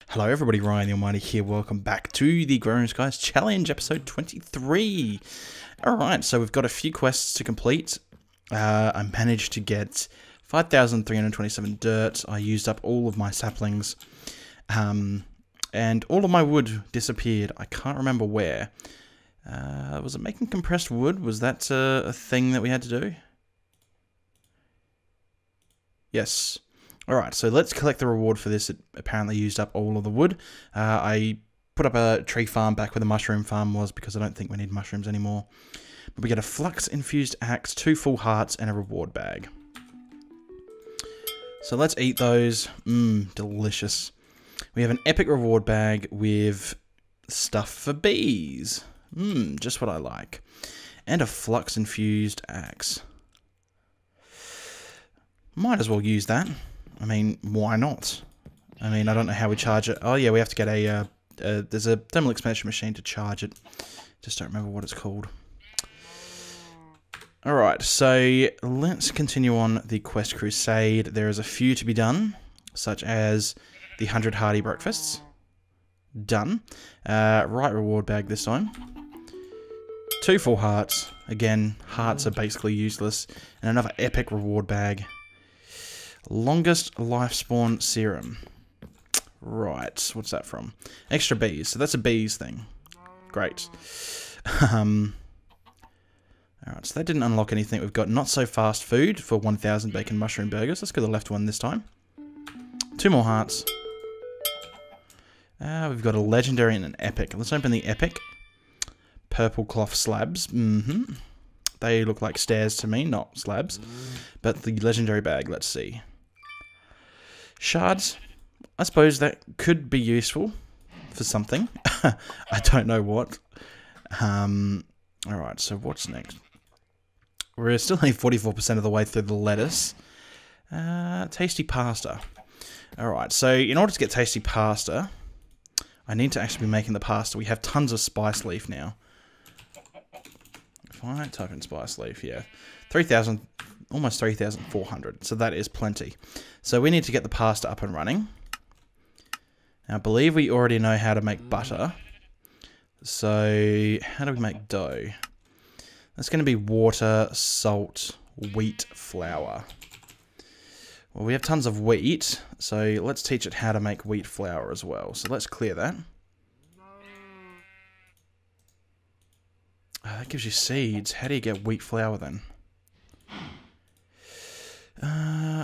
Hello everybody, Ryan the Almighty here. Welcome back to the Agrarian Skies Challenge, episode 23. Alright, so we've got a few quests to complete. I managed to get 5,327 dirt. I used up all of my saplings. And all of my wood disappeared. I can't remember where. Was it making compressed wood? Was that a thing that we had to do? Yes. Alright, so let's collect the reward for this. It apparently used up all of the wood. I put up a tree farm back where the mushroom farm was because I don't think we need mushrooms anymore. But we get a flux-infused axe, 2 full hearts, and a reward bag. So let's eat those. Delicious. We have an epic reward bag with stuff for bees. Just what I like. And a flux-infused axe. Might as well use that. I mean, why not? I mean, I don't know how we charge it. Oh yeah, we have to get there's a thermal expansion machine to charge it. Just don't remember what it's called. Alright, so let's continue on the quest crusade. There is a few to be done, such as the 100 hearty breakfasts. Done. Right reward bag this time. 2 full hearts. Again, hearts are basically useless. And another epic reward bag. Longest life spawn serum. Right, what's that from? Extra bees. So that's a bees thing. Great. Alright, so that didn't unlock anything. We've got not so fast food for 1,000 bacon mushroom burgers. Let's go to the left one this time. 2 more hearts. We've got a legendary and an epic. Let's open the epic. Purple cloth slabs. They look like stairs to me, not slabs. But the legendary bag, let's see. Shards. I suppose that could be useful for something. I don't know what. Alright, so what's next? We're still only 44% of the way through the lettuce. Tasty pasta. Alright, so in order to get tasty pasta, I need to actually be making the pasta. We have tons of spice leaf now. If I type in spice leaf, yeah. 3,000, almost 3,400. So that is plenty. So we need to get the pasta up and running. Now, I believe we already know how to make butter. So how do we make dough? That's going to be water, salt, wheat, flour. Well, we have tons of wheat, so let's teach it how to make wheat flour as well. So let's clear that. Oh, that gives you seeds. How do you get wheat flour then?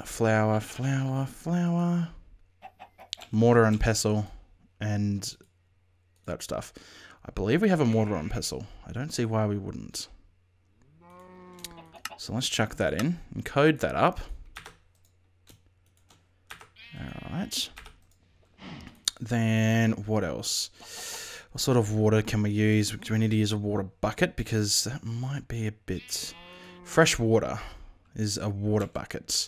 Flour, flour, flour. Mortar and pestle and that stuff. I believe we have a mortar and pestle. I don't see why we wouldn't. So let's chuck that in and code that up. Alright. Then what else? What sort of water can we use? Do we need to use a water bucket? Because that might be a bit... Fresh water is a water bucket.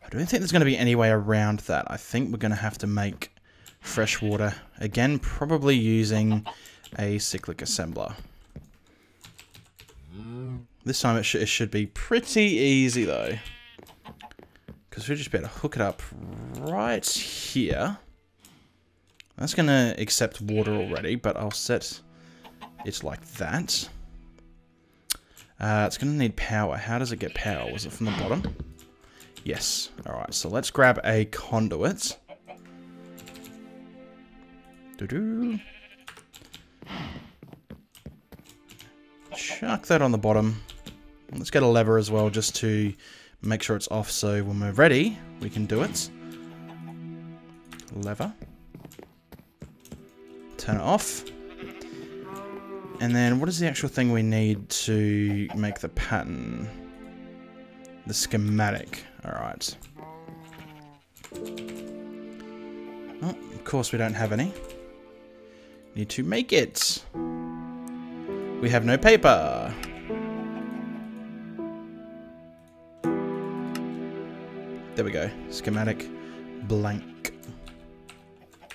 I don't think there's going to be any way around that. I think we're going to have to make fresh water. Again, probably using a cyclic assembler. This time it should be pretty easy though. Because we'll just be able to hook it up right here. That's going to accept water already, but I'll set it like that. It's going to need power. How does it get power? Was it from the bottom? Yes. Alright, so let's grab a conduit. Chuck that on the bottom. Let's get a lever as well, just to make sure it's off, so when we're ready, we can do it. Lever. Turn it off. And then what is the actual thing we need to make the pattern? The schematic. Alright. Oh, of course we don't have any. Need to make it. We have no paper. There we go. Schematic blank.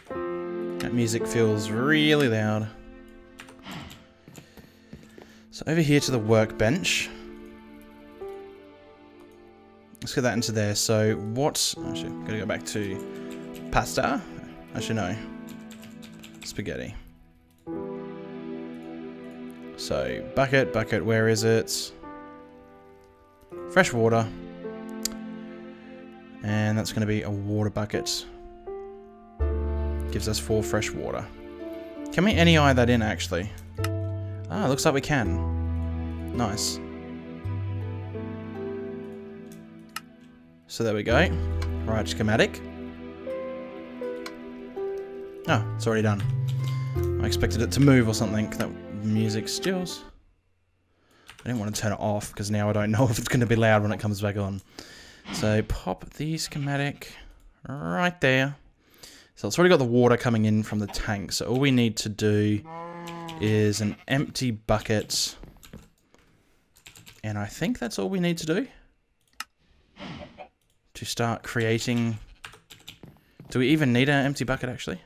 That music feels really loud. So over here to the workbench. Let's get that into there. So what... Actually, gotta go back to pasta. Actually, no. Spaghetti. So, bucket, bucket, where is it? Fresh water. And that's going to be a water bucket. Gives us 4 fresh water. Can we NEI that in, actually? Ah, looks like we can. Nice. So there we go. Right, schematic. Oh, it's already done. I expected it to move or something. That music stills. I didn't want to turn it off because now I don't know if it's going to be loud when it comes back on. So pop the schematic right there. So it's already got the water coming in from the tank. So all we need to do is an empty bucket. And I think that's all we need to do. To start creating... Do we even need an empty bucket actually?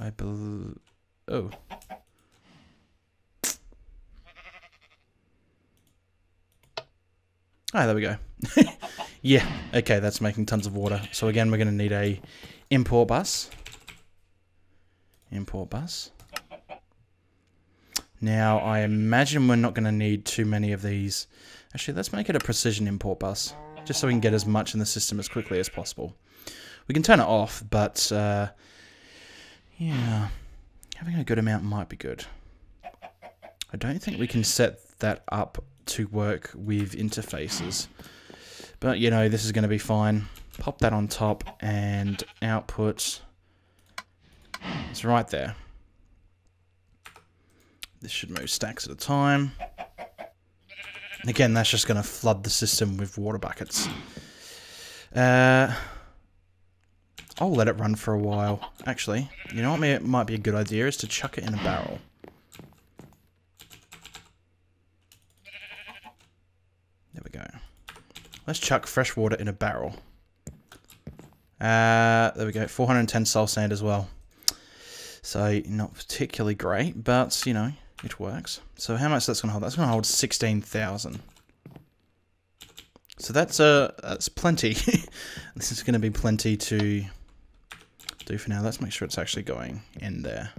I believe... Oh. Ah, there we go. Yeah, okay, that's making tons of water. So again, we're going to need a import bus. Import bus. Now, I imagine we're not going to need too many of these. Actually, let's make it a precision import bus. Just so we can get as much in the system as quickly as possible. We can turn it off, but... yeah, having a good amount might be good. I don't think we can set that up to work with interfaces. But, you know, this is going to be fine. Pop that on top and output. It's right there. This should move stacks at a time. Again, that's just going to flood the system with water buckets. I'll let it run for a while. Actually, you know what might be a good idea is to chuck it in a barrel. There we go. Let's chuck fresh water in a barrel. There we go. 410 soul sand as well. So, not particularly great, but, you know, it works. So how much that's going to hold? That's going to hold 16,000. So that's plenty. This is going to be plenty to do for now. Let's make sure it's actually going in there.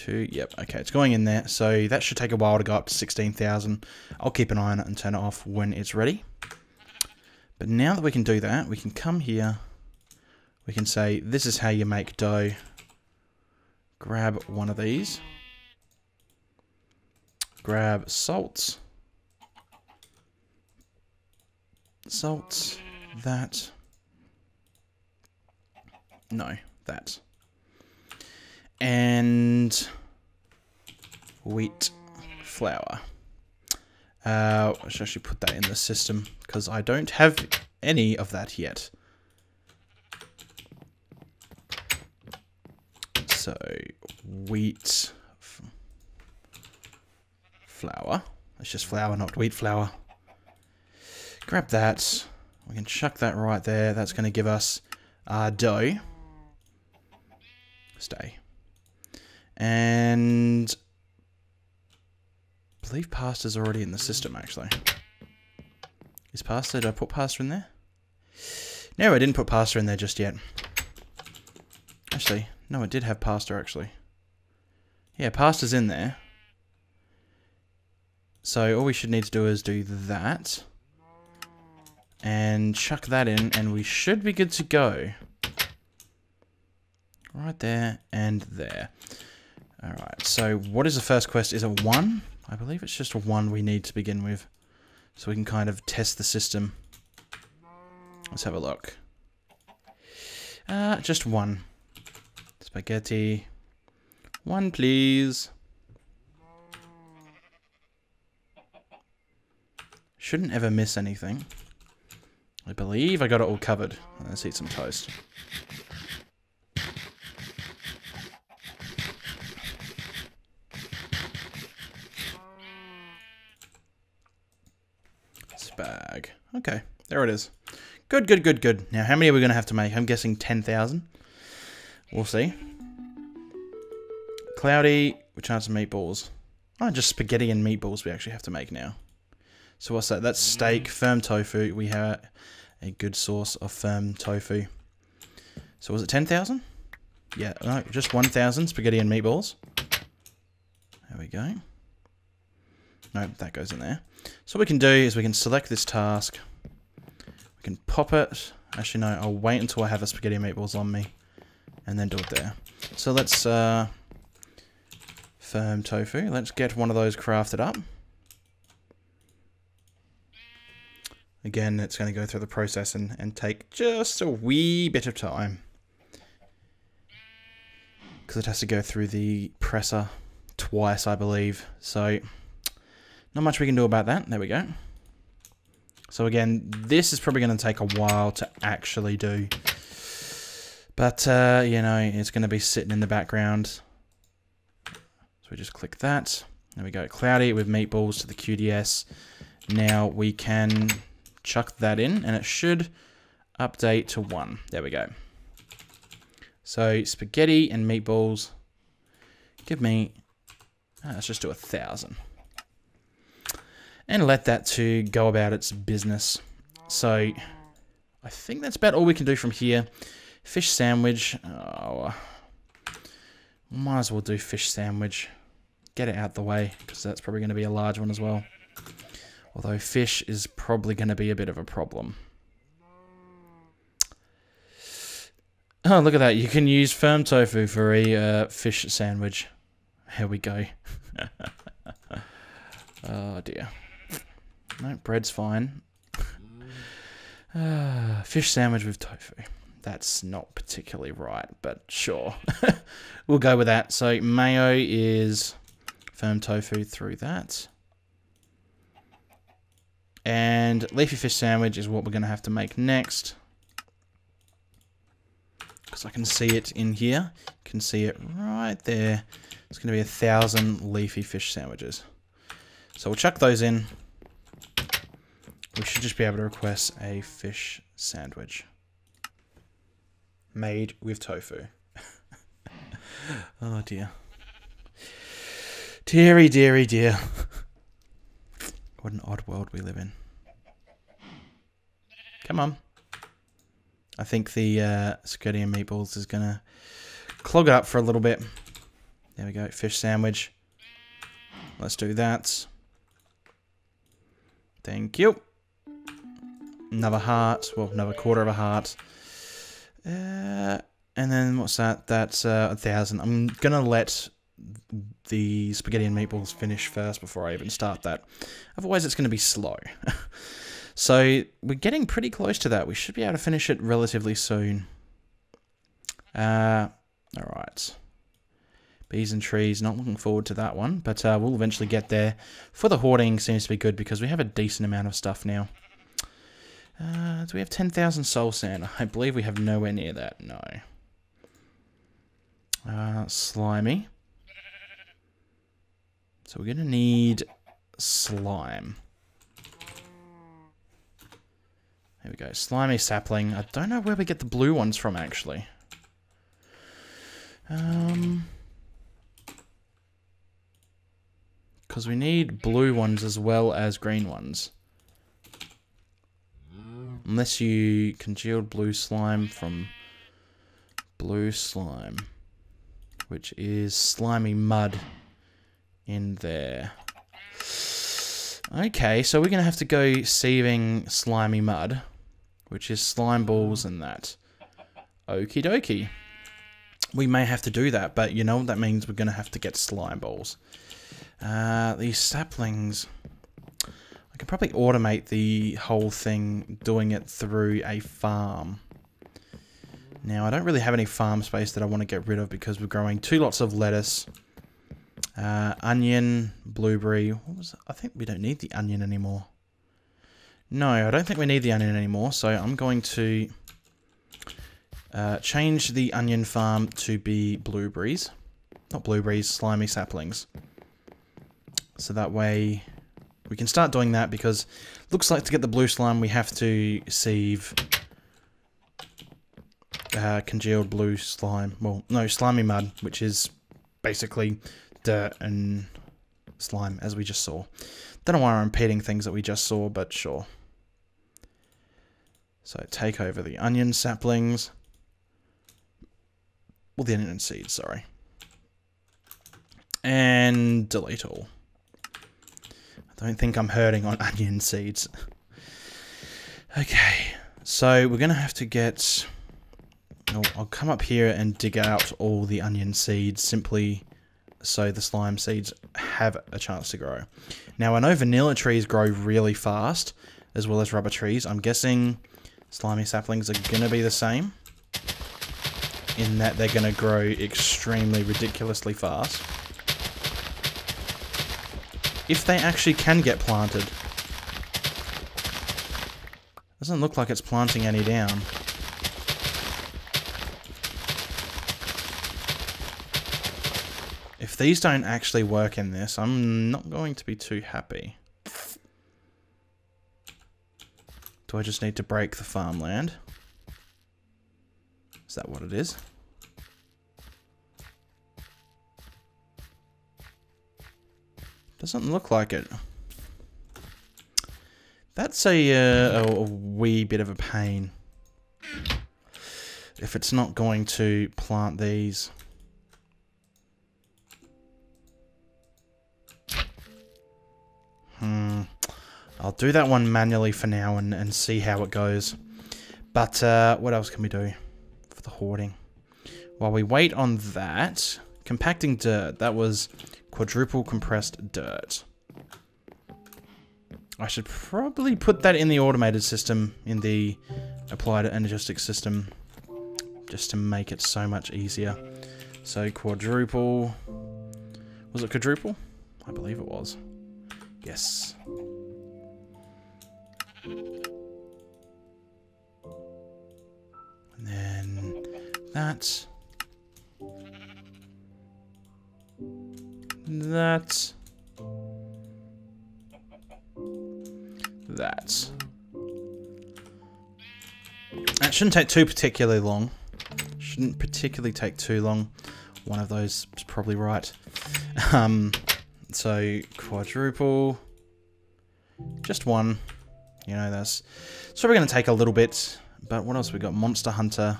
Yep, okay, it's going in there. So that should take a while to go up to 16,000. I'll keep an eye on it and turn it off when it's ready. But now that we can do that, we can come here. We can say, this is how you make dough. Grab one of these. Grab salt. Salt. That. No, that. And wheat flour. I should actually put that in the system because I don't have any of that yet. So wheat flour. It's just flour, not wheat flour. Grab that. We can chuck that right there. That's going to give us our dough. Stay. And I believe pasta's already in the system, actually. Is pasta? Did I put pasta in there? No, I didn't put pasta in there just yet. Actually, no, it did have pasta, actually. Yeah, pasta's in there. So all we should need to do is do that. And chuck that in, and we should be good to go. Right there and there. Alright, so what is the first quest? Is it 1? I believe it's just a 1 we need to begin with. So we can kind of test the system. Let's have a look. Just 1. Spaghetti. 1, please. Shouldn't ever miss anything. I believe I got it all covered. Let's eat some toast. Bag. Okay, there it is. Good, good, good, good. Now, how many are we going to have to make? I'm guessing 10,000. We'll see. Cloudy, we charge some meatballs. Oh, just spaghetti and meatballs we actually have to make now. So what's that? That's steak, firm tofu. We have a good source of firm tofu. So was it 10,000? Yeah, no, just 1,000 spaghetti and meatballs. There we go. No, that goes in there. So what we can do is we can select this task. We can pop it. Actually, no, I'll wait until I have a spaghetti and meatballs on me. And then do it there. So let's firm tofu. Let's get one of those crafted up. Again, it's going to go through the process and take just a wee bit of time. Because it has to go through the presser twice, I believe. So, not much we can do about that. There we go. So again, this is probably going to take a while to actually do. But, you know, it's going to be sitting in the background. So we just click that. There we go. Cloudy with meatballs to the QDS. Now we can chuck that in, and it should update to 1. There we go. So spaghetti and meatballs. Give me, let's just do 1,000. And let that to go about its business. So I think that's about all we can do from here. Fish sandwich. Oh, might as well do fish sandwich. Get it out the way, because that's probably going to be a large one as well. Although fish is probably going to be a bit of a problem. Oh, look at that. You can use firm tofu for a fish sandwich. Here we go. Oh, dear. No, bread's fine. Fish sandwich with tofu. That's not particularly right, but sure. We'll go with that. So mayo is firm tofu through that. And leafy fish sandwich is what we're going to have to make next. Because I can see it in here. You can see it right there. It's going to be 1,000 leafy fish sandwiches. So we'll chuck those in. We should just be able to request a fish sandwich. Made with tofu. Oh dear. Deary, deary, dear. What an odd world we live in. Come on. I think the spaghetti and meatballs is going to clog it up for a little bit. There we go. Fish sandwich. Let's do that. Thank you. Another heart. Well, another quarter of a heart. And then what's that? That's 1,000. I'm going to let the spaghetti and meatballs finish first before I even start that. Otherwise, it's going to be slow. So we're getting pretty close to that. We should be able to finish it relatively soon. All right. Bees and trees, not looking forward to that one, but we'll eventually get there. For the hoarding seems to be good because we have a decent amount of stuff now. Do we have 10,000 soul sand? I believe we have nowhere near that. No. Slimy. So we're going to need slime. There we go. Slimy sapling. I don't know where we get the blue ones from, actually. Because we need blue ones as well as green ones. Unless you congealed blue slime from blue slime, which is slimy mud in there. Okay, so we're going to have to go sieving slimy mud, which is slime balls and that. Okie dokie. We may have to do that, but you know what that means? We're going to have to get slime balls. These saplings... I can probably automate the whole thing doing it through a farm. Now, I don't really have any farm space that I want to get rid of because we're growing 2 lots of lettuce, onion, blueberry. What was it? I think we don't need the onion anymore. No, I don't think we need the onion anymore, so I'm going to change the onion farm to be blueberries. Not blueberries, slimy saplings. So that way... we can start doing that because it looks like to get the blue slime we have to sieve congealed blue slime. Well, no, slimy mud, which is basically dirt and slime, as we just saw. Don't know why I'm repeating things that we just saw, but sure. So take over the onion saplings. Well, the onion seeds, sorry. And delete all. I don't think I'm hurting on onion seeds. Okay, so we're going to have to get... I'll come up here and dig out all the onion seeds simply so the slime seeds have a chance to grow. Now, I know vanilla trees grow really fast, as well as rubber trees. I'm guessing slimy saplings are going to be the same, in that they're going to grow extremely ridiculously fast. If they actually can get planted. Doesn't look like it's planting any down. If these don't actually work in this, I'm not going to be too happy. Do I just need to break the farmland? Is that what it is? Doesn't look like it. That's a wee bit of a pain. If it's not going to plant these. I'll do that one manually for now and see how it goes. But what else can we do for the hoarding? While we wait on that, compacting dirt, that was quadruple compressed dirt. I should probably put that in the automated system, in the applied energistic system, just to make it so much easier. So quadruple, was it quadruple? I believe it was. Yes. And then that. That. That. That shouldn't take too particularly long. Shouldn't particularly take too long. One of those is probably right. So quadruple. Just one. You know, that's probably going to take a little bit. But what else we got? Monster Hunter.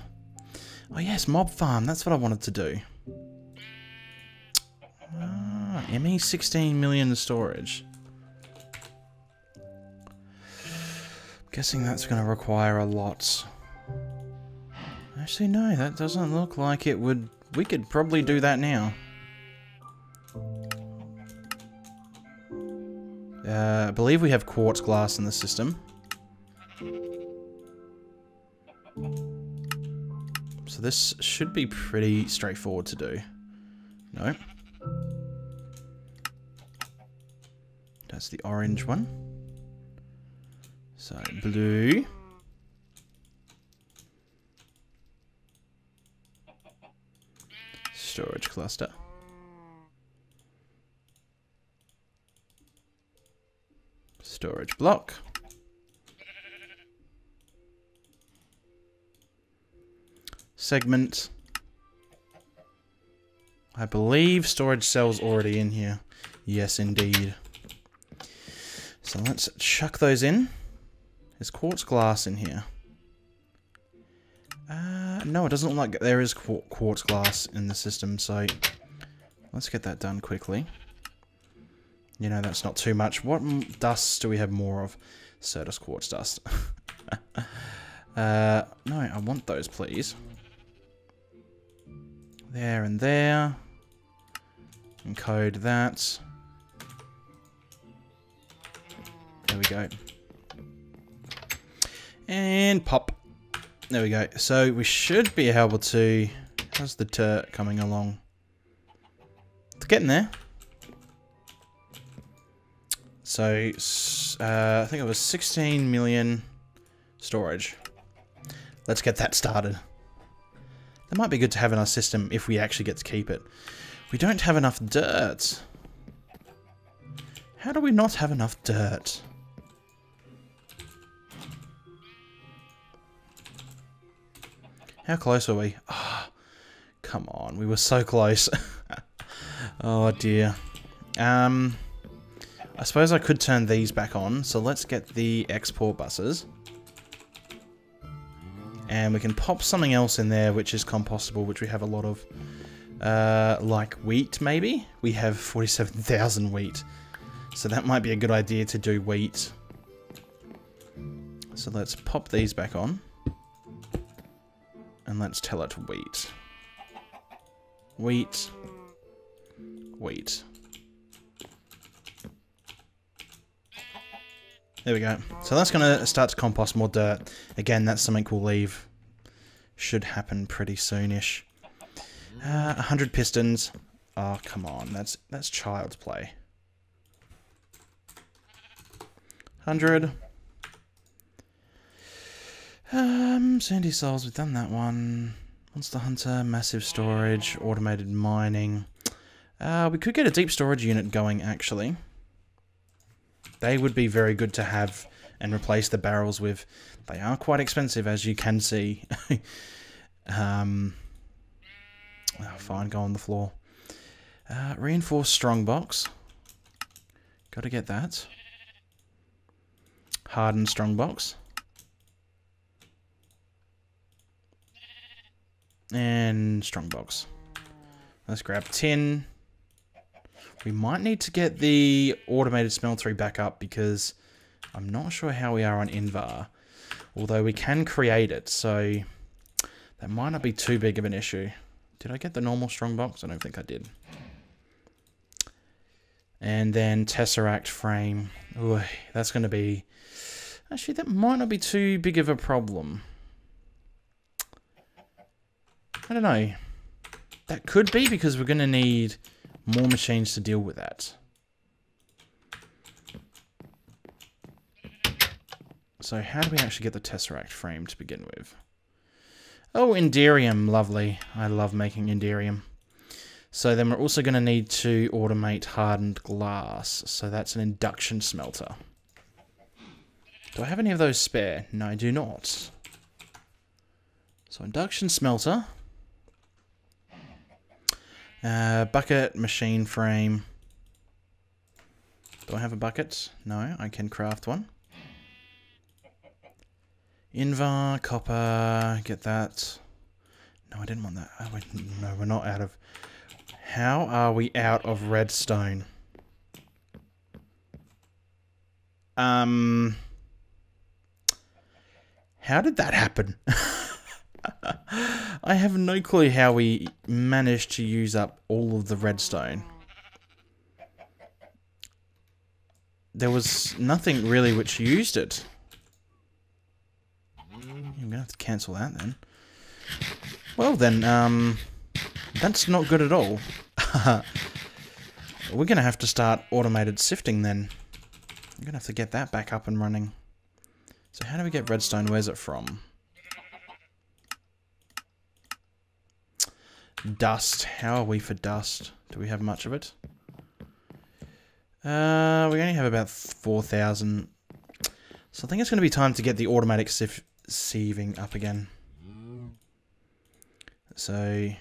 Oh yes, Mob Farm. That's what I wanted to do. ME 16 million storage. Guessing that's going to require a lot. Actually, no, that doesn't look like it would. We could probably do that now. I believe we have quartz glass in the system. So this should be pretty straightforward to do. No. That's the orange one. So, blue. Storage cluster. Storage block. Segment. I believe storage cell's already in here. Yes, indeed. So let's chuck those in. There's quartz glass in here. No, it doesn't look like there is quartz glass in the system, so let's get that done quickly. You know, that's not too much. What dust do we have more of? Certus quartz dust. No, I want those, please. There and there. Encode that. There we go. And pop. There we go. So we should be able to... How's the dirt coming along? It's getting there. So, I think it was 16 million storage. Let's get that started. That might be good to have in our system if we actually get to keep it. We don't have enough dirt. How do we not have enough dirt? How close are we? Oh, come on, we were so close. Oh dear. I suppose I could turn these back on, so let's get the export buses. And we can pop something else in there which is compostable, which we have a lot of. Like wheat, maybe? We have 47,000 wheat. So that might be a good idea to do wheat. So let's pop these back on. And let's tell it wheat. Wheat. Wheat. There we go. So that's going to start to compost more dirt. Again, that's something we'll leave. Should happen pretty soonish. 100 pistons. Oh, come on. That's child's play. 100. Sandy Souls, we've done that one. Monster Hunter, massive storage, automated mining. We could get a deep storage unit going, actually. They would be very good to have and replace the barrels with. They are quite expensive, as you can see. Oh, fine, go on the floor. Reinforced strongbox. Got to get that. Hardened strongbox. And strongbox. Let's grab tin. We might need to get the automated smeltery back up because I'm not sure how we are on Invar. Although we can create it, so that might not be too big of an issue. Did I get the normal strongbox? I don't think I did. And then Tesseract frame. Ooh, that's going to be... Actually, that might not be too big of a problem. I don't know. That could be because we're going to need more machines to deal with that. So how do we actually get the Tesseract frame to begin with? Oh, Inderium. Lovely. I love making Inderium. So then we're also going to need to automate hardened glass. So that's an induction smelter. Do I have any of those spare? No, I do not. So induction smelter. Bucket, machine frame. Do I have a bucket? No, I can craft one. Invar, copper, get that. No, I didn't want that. Oh, no, we're not out of... How are we out of redstone? How did that happen? I have no clue how we managed to use up all of the redstone. There was nothing really which used it. I'm going to have to cancel that then. Well then, that's not good at all. We're going to have to start automated sifting then. I'm going to have to get that back up and running. So how do we get redstone? Where's it from? Dust. How are we for dust? Do we have much of it? We only have about 4,000. So I think it's going to be time to get the automatic sieving up again. So,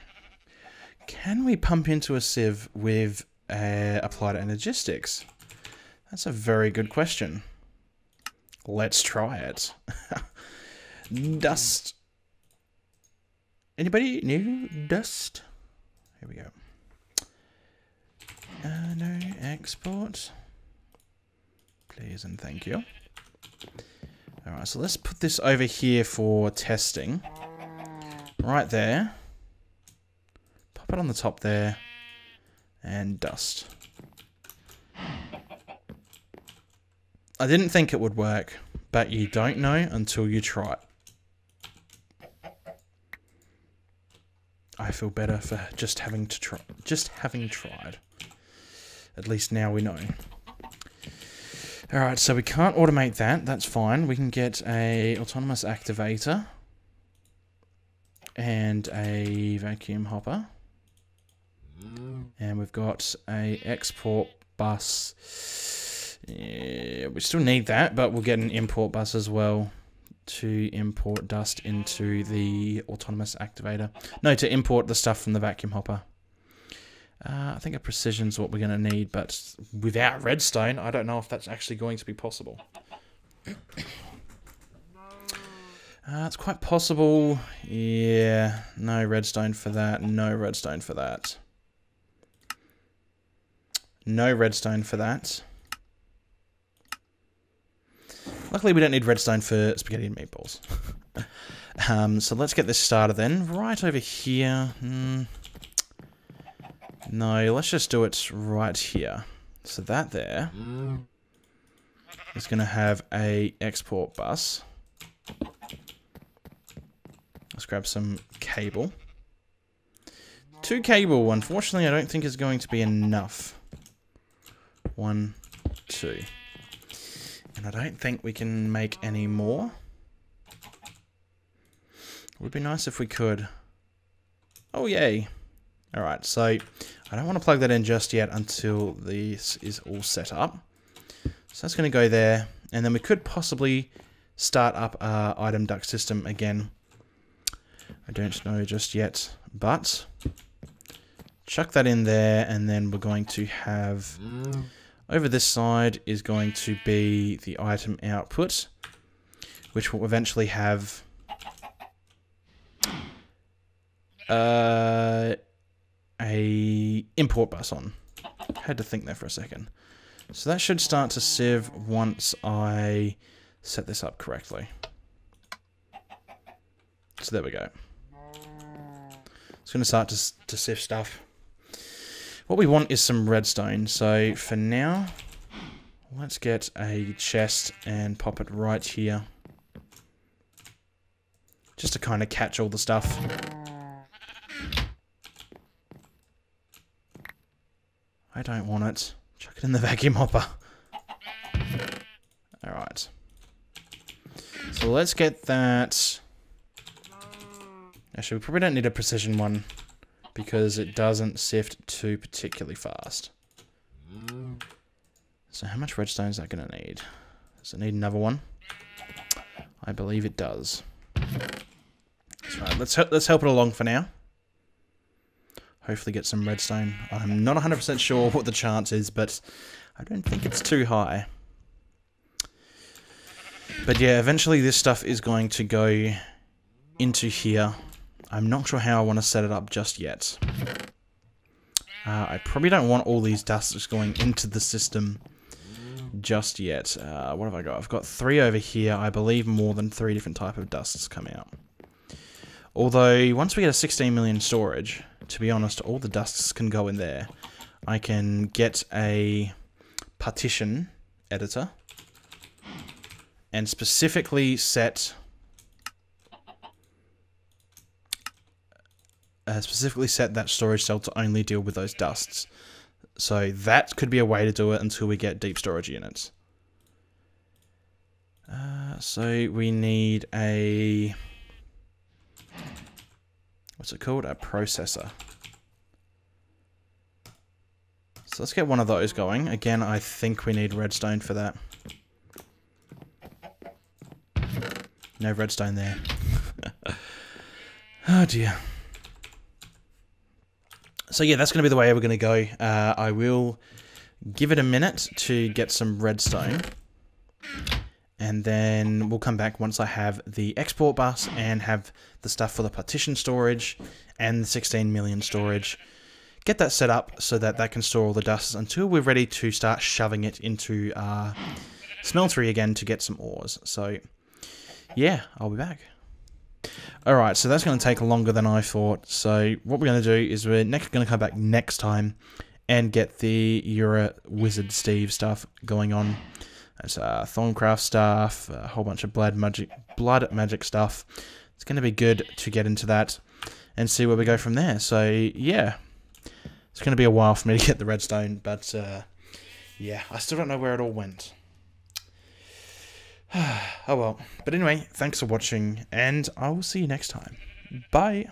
can we pump into a sieve with applied energistics? That's a very good question. Let's try it. Dust. Anybody new? Dust. Here we go. No export. Please and thank you. Alright, so let's put this over here for testing. Right there. Pop it on the top there. And dust. I didn't think it would work, but you don't know until you try it. I feel better for just having to try, having tried. At least now we know. Alright, so we can't automate that. That's fine. We can get a autonomous activator. And a vacuum hopper. And we've got a export bus. Yeah, we still need that, but we'll get an import bus as well to import dust into the autonomous activator. No, to import the stuff from the vacuum hopper. I think a precision's what we're going to need, but without redstone, I don't know if that's actually going to be possible. It's quite possible. Yeah, no redstone for that. No redstone for that. No redstone for that. Luckily, we don't need redstone for spaghetti and meatballs. So let's get this started then. Right over here. No, let's just do it right here. So that there is going to have a export bus. Let's grab some cable. 2 cable, unfortunately, I don't think is going to be enough. 1, 2. And I don't think we can make any more. It would be nice if we could. Oh, yay. Alright, so I don't want to plug that in just yet until this is all set up. So that's going to go there. And then we could possibly start up our item duct system again. I don't know just yet, but chuck that in there, and then we're going to have over this side is going to be the item output, which will eventually have a import bus on. Had to think there for a second. So that should start to sieve once I set this up correctly. So there we go. It's going to start to sift stuff. What we want is some redstone. So for now, let's get a chest and pop it right here. Just to kind of catch all the stuff. I don't want it. Chuck it in the vacuum hopper. Alright. So let's get that. Actually, we probably don't need a precision one because it doesn't sift too particularly fast. So how much redstone is that going to need? Does it need another one? I believe it does. That's right. Let's help it along for now. Hopefully get some redstone. I'm not 100% sure what the chance is, but I don't think it's too high. But yeah, eventually this stuff is going to go into here. I'm not sure how I want to set it up just yet. I probably don't want all these dusts going into the system just yet. What have I got? I've got 3 over here. I believe more than 3 different type of dusts come out. Although, once we get a 16 million storage, to be honest, all the dusts can go in there. I can get a partition editor and specifically set that storage cell to only deal with those dusts. So that could be a way to do it until we get deep storage units. So we need a... what's it called? A processor. So let's get one of those going. Again, I think we need redstone for that. No redstone there. Oh dear. So yeah, that's going to be the way we're going to go. I will give it a minute to get some redstone. And then we'll come back once I have the export bus and have the stuff for the partition storage and the 16 million storage. Get that set up so that that can store all the dusts until we're ready to start shoving it into our smeltery again to get some ores. So yeah, I'll be back. Alright, so that's going to take longer than I thought. So what we're going to do is we're going to come back next time and get the Euro Wizard Steve stuff going on. There's Thorncraft stuff, a whole bunch of blood magic stuff. It's going to be good to get into that and see where we go from there. So yeah, it's going to be a while for me to get the redstone, but yeah, I still don't know where it all went. Oh well. But anyway, thanks for watching, and I will see you next time. Bye.